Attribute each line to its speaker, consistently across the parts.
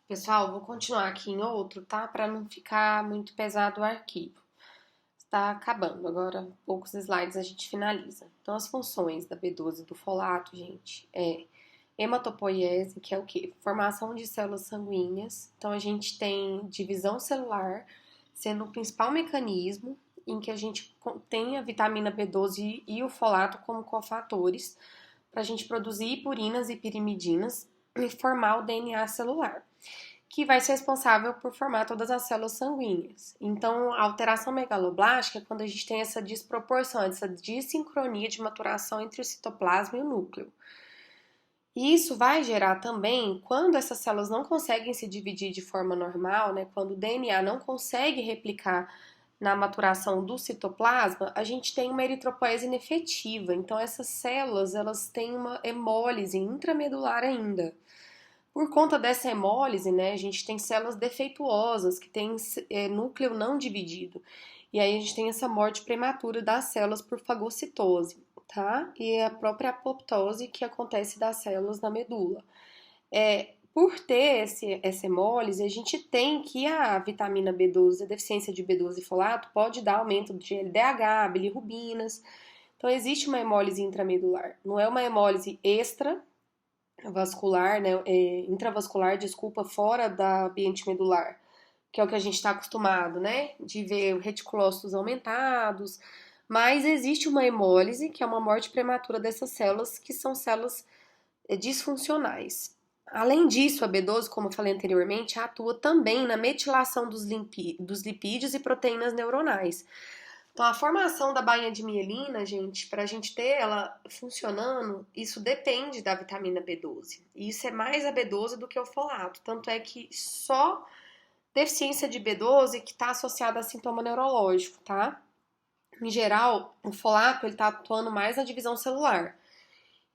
Speaker 1: Pessoal, vou continuar aqui em outro, tá? Para não ficar muito pesado o arquivo. Está acabando, agora poucos slides a gente finaliza. Então, as funções da B12 do folato, gente, é hematopoiese, que é o quê? Formação de células sanguíneas. Então, a gente tem divisão celular, sendo o principal mecanismo em que a gente tem a vitamina B12 e o folato como cofatores para a gente produzir purinas e pirimidinas e formar o DNA celular, que vai ser responsável por formar todas as células sanguíneas. Então, a alteração megaloblástica é quando a gente tem essa desproporção, essa dissincronia de maturação entre o citoplasma e o núcleo. E isso vai gerar também, quando essas células não conseguem se dividir de forma normal, né, quando o DNA não consegue replicar na maturação do citoplasma, a gente tem uma eritropoese inefetiva. Então, essas células, elas têm uma hemólise intramedular ainda. Por conta dessa hemólise, né, a gente tem células defeituosas, que têm núcleo não dividido. E aí a gente tem essa morte prematura das células por fagocitose, tá? E a própria apoptose que acontece das células na medula. Por ter essa hemólise, a gente tem que a vitamina B12, a deficiência de B12 e folato, pode dar aumento de LDH, bilirrubinas. Então, existe uma hemólise intramedular. Não é uma hemólise extravascular, né? Intravascular, desculpa, fora do ambiente medular, que é o que a gente está acostumado, né? De ver reticulócitos aumentados. Mas existe uma hemólise, que é uma morte prematura dessas células, que são células disfuncionais. Além disso, a B12, como eu falei anteriormente, atua também na metilação dos lipídios e proteínas neuronais. Então, a formação da bainha de mielina, gente, para a gente ter ela funcionando, isso depende da vitamina B12. E isso é mais a B12 do que o folato. Tanto é que só deficiência de B12 que está associada a sintoma neurológico, tá? Em geral, o folato ele está atuando mais na divisão celular.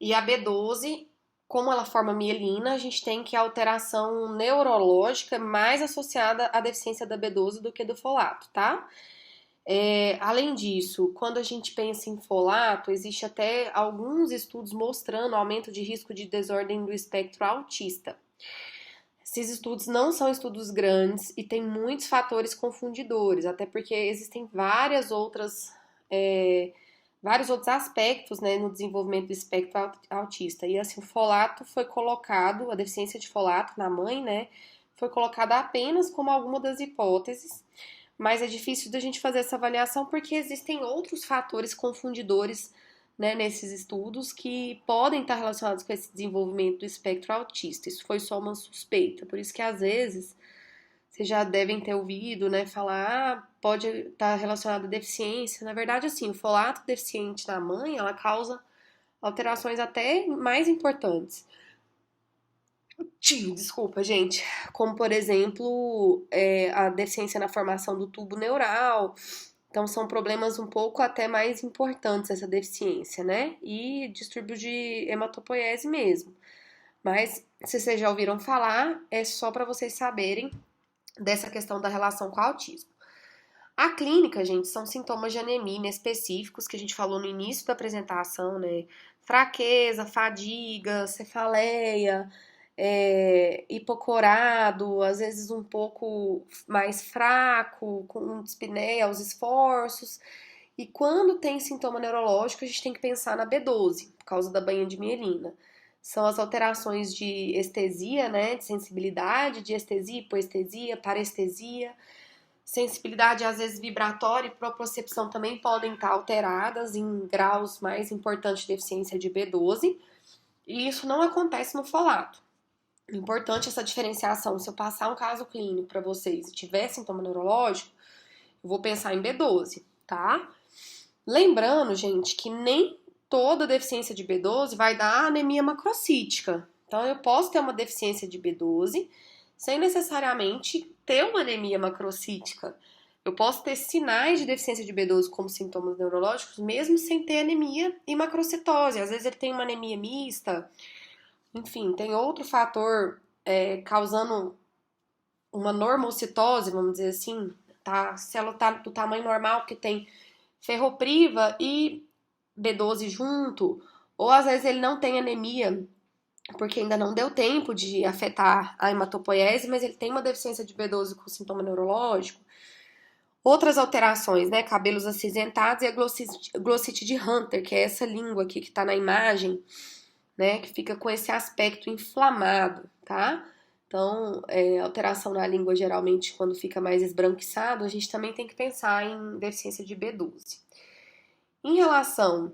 Speaker 1: E a B12, como ela forma mielina, a gente tem que a alteração neurológica é mais associada à deficiência da B12 do que do folato, tá? Além disso, quando a gente pensa em folato, existe até alguns estudos mostrando aumento de risco de desordem do espectro autista. Esses estudos não são estudos grandes e tem muitos fatores confundidores, até porque existem é, vários outros aspectos, né, no desenvolvimento do espectro autista. E assim, o folato foi colocado, a deficiência de folato na mãe, né, foi colocada apenas como alguma das hipóteses, mas é difícil da gente fazer essa avaliação porque existem outros fatores confundidores, né, nesses estudos que podem estar relacionados com esse desenvolvimento do espectro autista. Isso foi só uma suspeita, por isso que às vezes vocês já devem ter ouvido, né, falar, pode estar relacionado à deficiência. Na verdade, assim, o folato deficiente na mãe, ela causa alterações até mais importantes. Desculpa, gente. Como, por exemplo, a deficiência na formação do tubo neural. Então, são problemas um pouco até mais importantes essa deficiência, né? E distúrbio de hematopoiese mesmo. Mas, se vocês já ouviram falar, é só para vocês saberem dessa questão da relação com o autismo. A clínica, gente, são sintomas de anemia específicos que a gente falou no início da apresentação, né? Fraqueza, fadiga, cefaleia, hipocorado, às vezes um pouco mais fraco, com dispneia aos esforços. E quando tem sintoma neurológico, a gente tem que pensar na B12, por causa da banha de mielina. São as alterações de estesia, né, de sensibilidade, de estesia, hipoestesia, parestesia. Sensibilidade, às vezes, vibratória e propriocepção também podem estar alteradas em graus mais importantes de deficiência de B12. E isso não acontece no folato. Importante essa diferenciação. Se eu passar um caso clínico para vocês e tiver sintoma neurológico, eu vou pensar em B12, tá? Lembrando, gente, que nem toda deficiência de B12 vai dar anemia macrocítica. Então, eu posso ter uma deficiência de B12 sem necessariamente ter uma anemia macrocítica. Eu posso ter sinais de deficiência de B12 como sintomas neurológicos, mesmo sem ter anemia e macrocitose. Às vezes ele tem uma anemia mista, enfim, tem outro fator causando uma normocitose, vamos dizer assim, tá? A célula tá do tamanho normal, porque tem ferropriva e B12 junto, ou às vezes ele não tem anemia porque ainda não deu tempo de afetar a hematopoiese, mas ele tem uma deficiência de B12 com sintoma neurológico. Outras alterações, né? Cabelos acinzentados e a glossite de Hunter, que é essa língua aqui que tá na imagem, né? Que fica com esse aspecto inflamado, tá? Então, alteração na língua, geralmente, quando fica mais esbranquiçado, a gente também tem que pensar em deficiência de B12. Em relação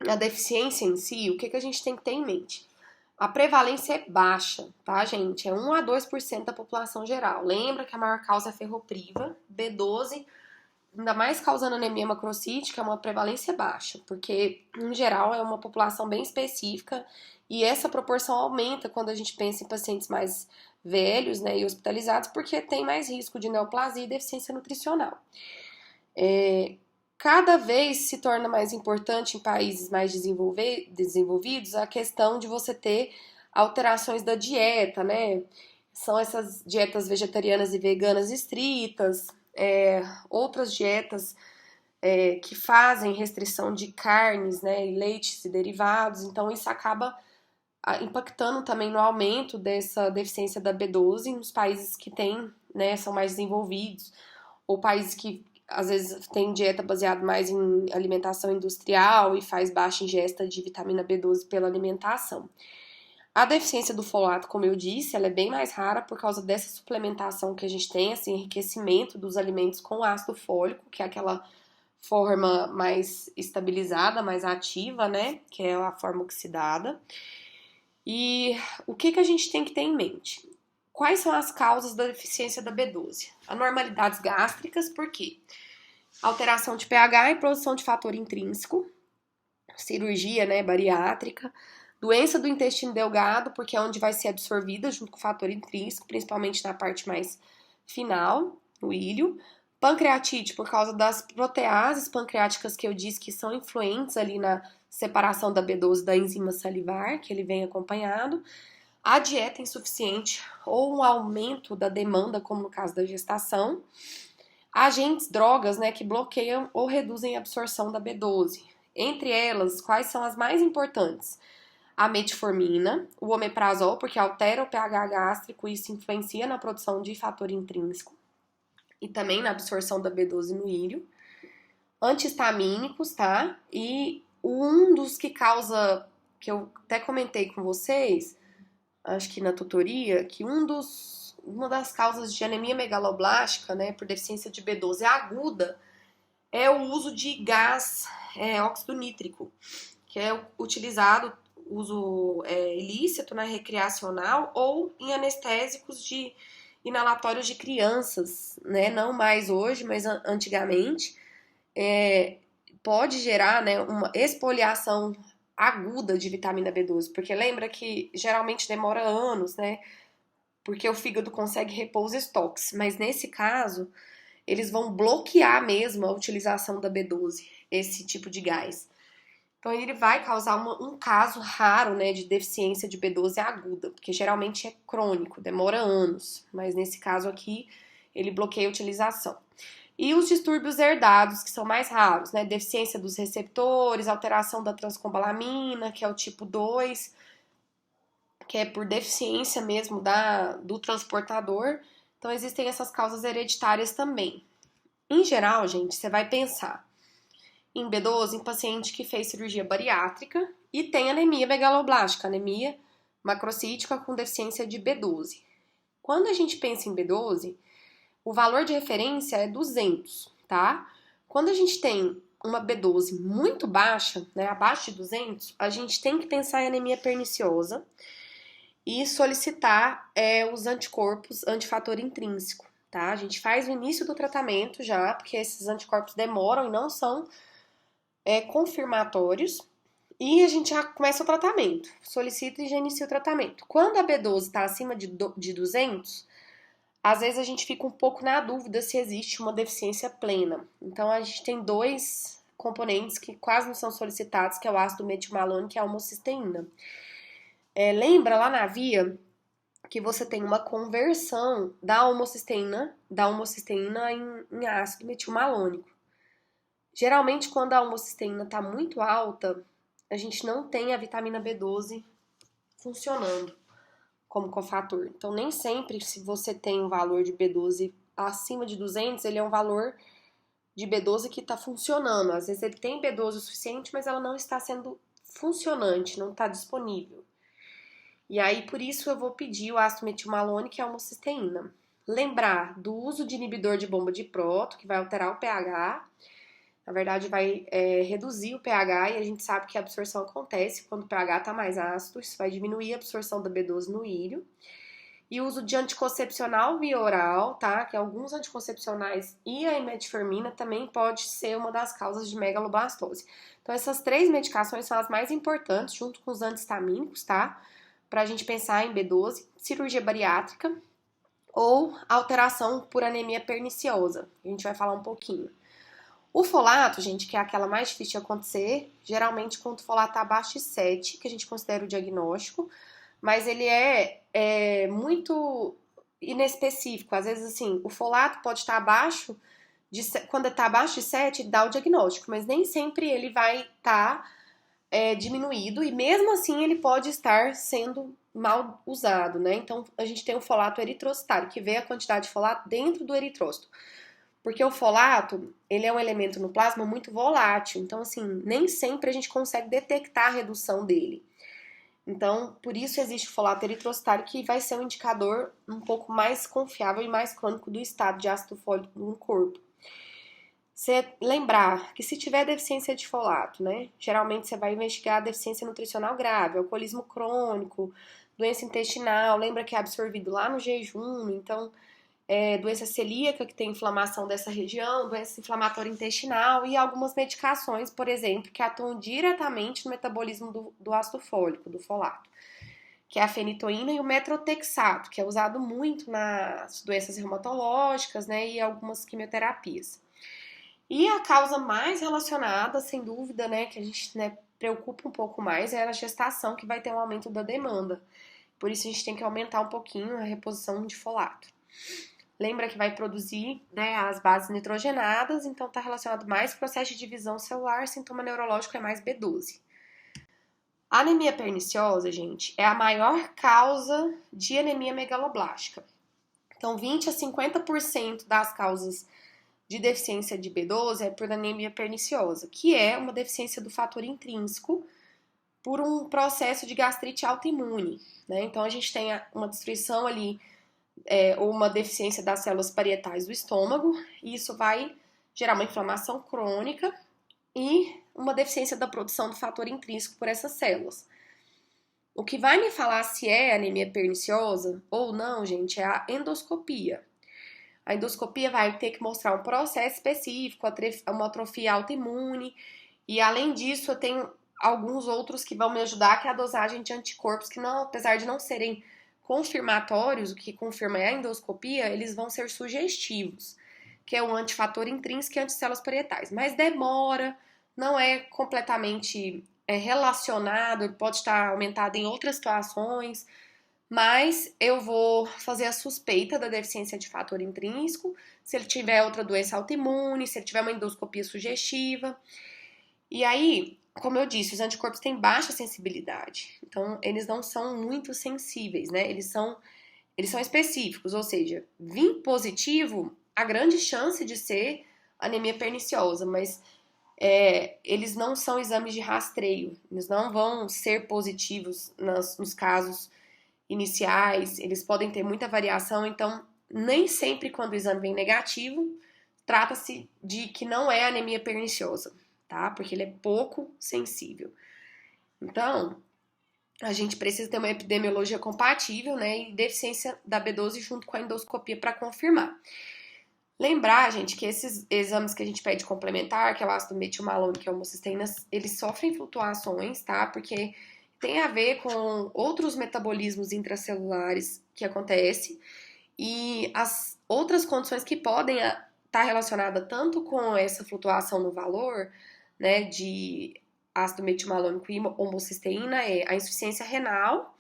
Speaker 1: à deficiência em si, o que a gente tem que ter em mente? A prevalência é baixa, tá, gente? É 1 a 2% da população geral. Lembra que a maior causa é ferropriva, B12, ainda mais causando anemia macrocítica, é uma prevalência baixa, porque, em geral, é uma população bem específica e essa proporção aumenta quando a gente pensa em pacientes mais velhos, né, e hospitalizados, porque tem mais risco de neoplasia e deficiência nutricional. Cada vez se torna mais importante em países mais desenvolvidos a questão de você ter alterações da dieta, né? São essas dietas vegetarianas e veganas estritas, outras dietas que fazem restrição de carnes, né, e leites e derivados, então isso acaba impactando também no aumento dessa deficiência da B12 nos países que têm, né, são mais desenvolvidos, ou países que às vezes têm dieta baseada mais em alimentação industrial e faz baixa ingesta de vitamina B12 pela alimentação. A deficiência do folato, como eu disse, ela é bem mais rara por causa dessa suplementação que a gente tem, esse enriquecimento dos alimentos com ácido fólico, que é aquela forma mais estabilizada, mais ativa, né? Que é a forma oxidada. E o que a gente tem que ter em mente? Quais são as causas da deficiência da B12? Anormalidades gástricas, por quê? Alteração de pH e produção de fator intrínseco, cirurgia, né, bariátrica, doença do intestino delgado, porque é onde vai ser absorvida junto com o fator intrínseco, principalmente na parte mais final, no ilho, pancreatite por causa das proteases pancreáticas que eu disse que são influentes ali na separação da B12 da enzima salivar, que ele vem acompanhado, a dieta insuficiente ou um aumento da demanda, como no caso da gestação, agentes, drogas, né, que bloqueiam ou reduzem a absorção da B12. Entre elas, quais são as mais importantes? A metformina, o omeprazol, porque altera o pH gástrico e isso influencia na produção de fator intrínseco e também na absorção da B12 no ilho. Antihistamínicos, tá? E um dos que causa, que eu até comentei com vocês, acho que na tutoria, que uma das causas de anemia megaloblástica, né, por deficiência de B12 aguda, é o uso de gás óxido nítrico, que é utilizado, uso ilícito, né, recreacional, ou em anestésicos inalatórios de crianças, né, não mais hoje, mas antigamente, pode gerar, né, uma expoliação aguda de vitamina B12, porque lembra que geralmente demora anos, né, porque o fígado consegue repor os estoques, mas nesse caso, eles vão bloquear mesmo a utilização da B12, esse tipo de gás. Então ele vai causar um caso raro, né, de deficiência de B12 aguda, porque geralmente é crônico, demora anos, mas nesse caso aqui ele bloqueia a utilização. E os distúrbios herdados, que são mais raros, né, deficiência dos receptores, alteração da transcobalamina, que é o tipo 2, que é por deficiência mesmo do transportador. Então existem essas causas hereditárias também. Em geral, gente, você vai pensar em B12 em paciente que fez cirurgia bariátrica e tem anemia megaloblástica, anemia macrocítica com deficiência de B12. Quando a gente pensa em B12, o valor de referência é 200, tá? Quando a gente tem uma B12 muito baixa, né, abaixo de 200, a gente tem que pensar em anemia perniciosa e solicitar os anticorpos antifator intrínseco, tá? A gente faz o início do tratamento já, porque esses anticorpos demoram e não são confirmatórios, e a gente já começa o tratamento, solicita e já inicia o tratamento. Quando a B12 está acima de 200, às vezes a gente fica um pouco na dúvida se existe uma deficiência plena. Então a gente tem dois componentes que quase não são solicitados, que é o ácido metilmalônico e a homocisteína. Lembra lá na via que você tem uma conversão da homocisteína em ácido metilmalônico. Geralmente, quando a homocisteína está muito alta, a gente não tem a vitamina B12 funcionando como cofator. Então, nem sempre, se você tem um valor de B12 acima de 200, ele é um valor de B12 que está funcionando. Às vezes ele tem B12 o suficiente, mas ela não está sendo funcionante, não está disponível. E aí, por isso, eu vou pedir o ácido metilmalônico, que é a homocisteína. Lembrar do uso de inibidor de bomba de próton, que vai alterar o pH. Na verdade, vai reduzir o pH e a gente sabe que a absorção acontece quando o pH está mais ácido. Isso vai diminuir a absorção da B12 no ilho. E o uso de anticoncepcional via oral, tá? Que alguns anticoncepcionais e a metformina também pode ser uma das causas de megaloblastose. Então, essas 3 medicações são as mais importantes, junto com os antihistamínicos, tá? Pra gente pensar em B12, cirurgia bariátrica ou alteração por anemia perniciosa. A gente vai falar um pouquinho. O folato, gente, que é aquela mais difícil de acontecer, geralmente quando o folato tá abaixo de 7, que a gente considera o diagnóstico, mas ele é muito inespecífico. Às vezes, assim, o folato pode estar abaixo quando está abaixo de 7, dá o diagnóstico, mas nem sempre ele vai estar diminuído, e mesmo assim ele pode estar sendo mal usado, né? Então, a gente tem o folato eritrocitário, que vê a quantidade de folato dentro do eritrócito. Porque o folato, ele é um elemento no plasma muito volátil, então, assim, nem sempre a gente consegue detectar a redução dele. Então, por isso existe o folato eritrocitário, que vai ser um indicador um pouco mais confiável e mais crônico do estado de ácido fólico no corpo. Você lembrar que se tiver deficiência de folato, né, geralmente você vai investigar a deficiência nutricional grave, alcoolismo crônico, doença intestinal, lembra que é absorvido lá no jejum, então doença celíaca, que tem inflamação dessa região, doença inflamatória intestinal e algumas medicações, por exemplo, que atuam diretamente no metabolismo do ácido fólico, do folato, que é a fenitoína e o metrotexato, que é usado muito nas doenças reumatológicas, né, e algumas quimioterapias. E a causa mais relacionada, sem dúvida, né, que a gente, né, preocupa um pouco mais, é a gestação, que vai ter um aumento da demanda. Por isso a gente tem que aumentar um pouquinho a reposição de folato. Lembra que vai produzir, né, as bases nitrogenadas, então está relacionado mais com o processo de divisão celular, sintoma neurológico é mais B12. A anemia perniciosa, gente, é a maior causa de anemia megaloblástica. Então, 20 a 50% das causas de deficiência de B12 é por anemia perniciosa, que é uma deficiência do fator intrínseco por um processo de gastrite autoimune, né? Então, a gente tem uma destruição ali ou uma deficiência das células parietais do estômago, e isso vai gerar uma inflamação crônica e uma deficiência da produção do fator intrínseco por essas células. O que vai me falar se é anemia perniciosa ou não, gente, é a endoscopia. A endoscopia vai ter que mostrar um processo específico, uma atrofia autoimune, e além disso eu tenho alguns outros que vão me ajudar, que é a dosagem de anticorpos, que não, apesar de não serem confirmatórios, o que confirma é a endoscopia, eles vão ser sugestivos, que é o antifator intrínseco e anticélulas parietais. Mas demora, não é completamente relacionado, ele pode estar aumentado em outras situações, mas eu vou fazer a suspeita da deficiência de fator intrínseco, se ele tiver outra doença autoimune, se ele tiver uma endoscopia sugestiva. E aí, como eu disse, os anticorpos têm baixa sensibilidade, então eles não são muito sensíveis, né? Eles são específicos, ou seja, vir positivo, a grande chance de ser anemia perniciosa, mas eles não são exames de rastreio, eles não vão ser positivos nos casos iniciais, eles podem ter muita variação, então nem sempre quando o exame vem negativo, trata-se de que não é anemia perniciosa, tá? Porque ele é pouco sensível. Então, a gente precisa ter uma epidemiologia compatível, né, e deficiência da B12 junto com a endoscopia para confirmar. Lembrar, gente, que esses exames que a gente pede complementar, que é o ácido metilmalônico e a homocisteína, eles sofrem flutuações, tá? Porque tem a ver com outros metabolismos intracelulares que acontecem e as outras condições que podem estar relacionadas tanto com essa flutuação no valor, né, de ácido metilmalônico e homocisteína, é a insuficiência renal.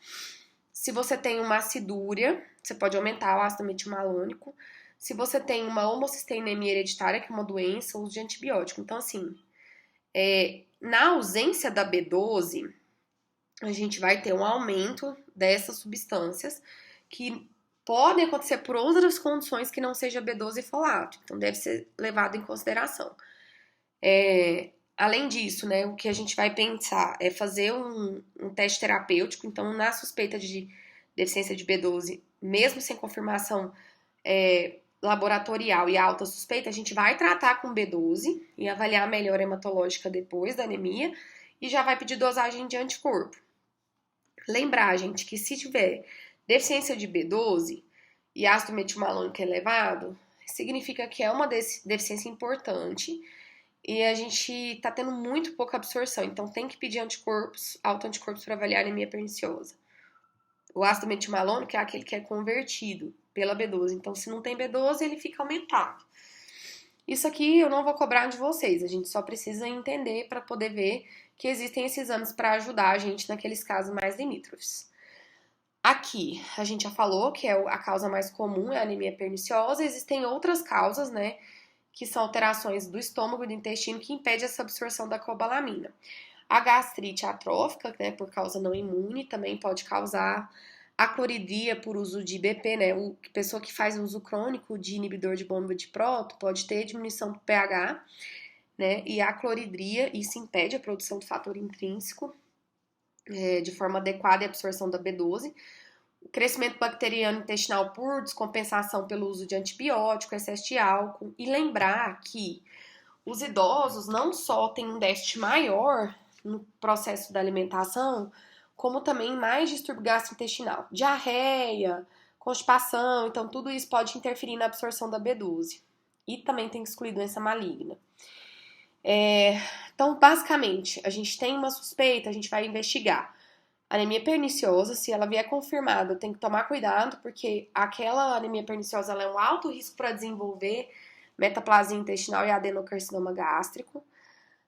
Speaker 1: Se você tem uma acidúria, você pode aumentar o ácido metilmalônico. Se você tem uma homocisteinemia hereditária, que é uma doença, uso de antibiótico. Então, assim, na ausência da B12, a gente vai ter um aumento dessas substâncias que podem acontecer por outras condições que não seja B12 e folato. Então, deve ser levado em consideração. Além disso, né, o que a gente vai pensar é fazer um teste terapêutico. Então, na suspeita de deficiência de B12, mesmo sem confirmação laboratorial e alta suspeita, a gente vai tratar com B12 e avaliar a melhora hematológica depois da anemia e já vai pedir dosagem de anticorpo. Lembrar, gente, que se tiver deficiência de B12 e ácido metilmalônico elevado, significa que é uma deficiência importante e a gente tá tendo muito pouca absorção, então tem que pedir anticorpos, autoanticorpos para avaliar a anemia perniciosa. O ácido metilmalônico é aquele que é convertido pela B12, então se não tem B12, ele fica aumentado. Isso aqui eu não vou cobrar de vocês, a gente só precisa entender para poder ver que existem esses exames para ajudar a gente naqueles casos mais limítrofes. Aqui, a gente já falou que a causa mais comum é a anemia perniciosa, existem outras causas, né, que são alterações do estômago e do intestino que impedem essa absorção da cobalamina. A gastrite atrófica, né, por causa não imune, também pode causar a cloridria por uso de IBP, né, a pessoa que faz uso crônico de inibidor de bomba de próton pode ter diminuição do pH, né, e a cloridria, isso impede a produção do fator intrínseco de forma adequada e a absorção da B12. O crescimento bacteriano intestinal por descompensação pelo uso de antibiótico, excesso de álcool. E lembrar que os idosos não só têm um déficit maior no processo da alimentação, como também mais distúrbio gastrointestinal, diarreia, constipação, então tudo isso pode interferir na absorção da B12. E também tem que excluir doença maligna. Então, basicamente, a gente tem uma suspeita, a gente vai investigar. Anemia perniciosa, se ela vier confirmada, tem que tomar cuidado, porque aquela anemia perniciosa ela é um alto risco para desenvolver metaplasia intestinal e adenocarcinoma gástrico.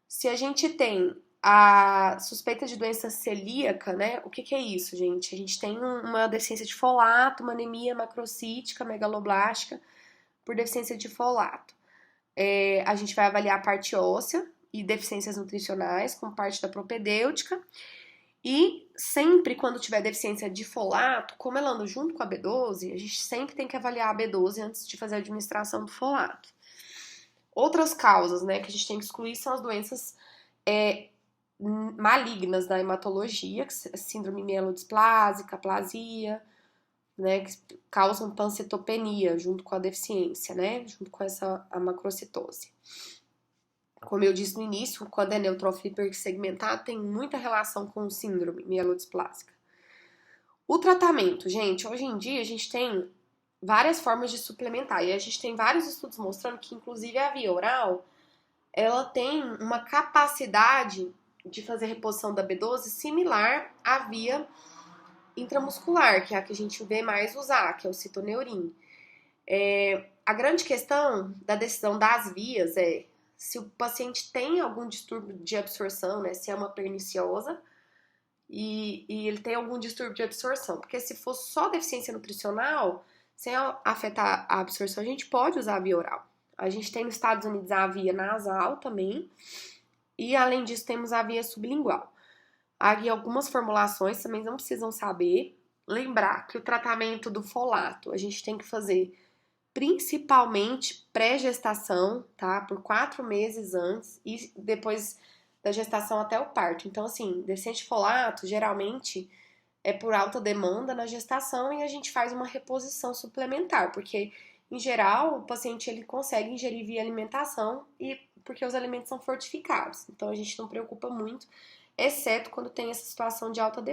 Speaker 1: Se a gente tem a suspeita de doença celíaca, né? O que é isso, gente? A gente tem uma deficiência de folato, uma anemia macrocítica, megaloblástica, por deficiência de folato. A gente vai avaliar a parte óssea e deficiências nutricionais, como parte da propedêutica. E sempre quando tiver deficiência de folato, como ela anda junto com a B12, a gente sempre tem que avaliar a B12 antes de fazer a administração do folato. Outras causas, né, que a gente tem que excluir são as doenças malignas da hematologia, síndrome mielodisplásica, aplasia, né, que causam pancitopenia junto com a deficiência, né, junto com a macrocitose. Como eu disse no início, quando é neutrófilo hipersegmentado, tem muita relação com síndrome mielodisplásica. O tratamento, gente, hoje em dia a gente tem várias formas de suplementar e a gente tem vários estudos mostrando que, inclusive, a via oral, ela tem uma capacidade de fazer reposição da B12 similar à via intramuscular, que é a que a gente vê mais usar, que é o citoneurin. A grande questão da decisão das vias é se o paciente tem algum distúrbio de absorção, né, se é uma perniciosa e ele tem algum distúrbio de absorção, porque se for só deficiência nutricional, sem afetar a absorção, a gente pode usar a via oral. A gente tem nos Estados Unidos a via nasal também, e além disso temos a via sublingual. Aqui algumas formulações também não precisam saber. Lembrar que o tratamento do folato a gente tem que fazer principalmente pré-gestação, tá? Por 4 meses antes e depois da gestação até o parto. Então, assim, deficiente de folato geralmente é por alta demanda na gestação e a gente faz uma reposição suplementar, porque em geral o paciente ele consegue ingerir via alimentação e porque os alimentos são fortificados. Então a gente não preocupa muito, exceto quando tem essa situação de alta demanda.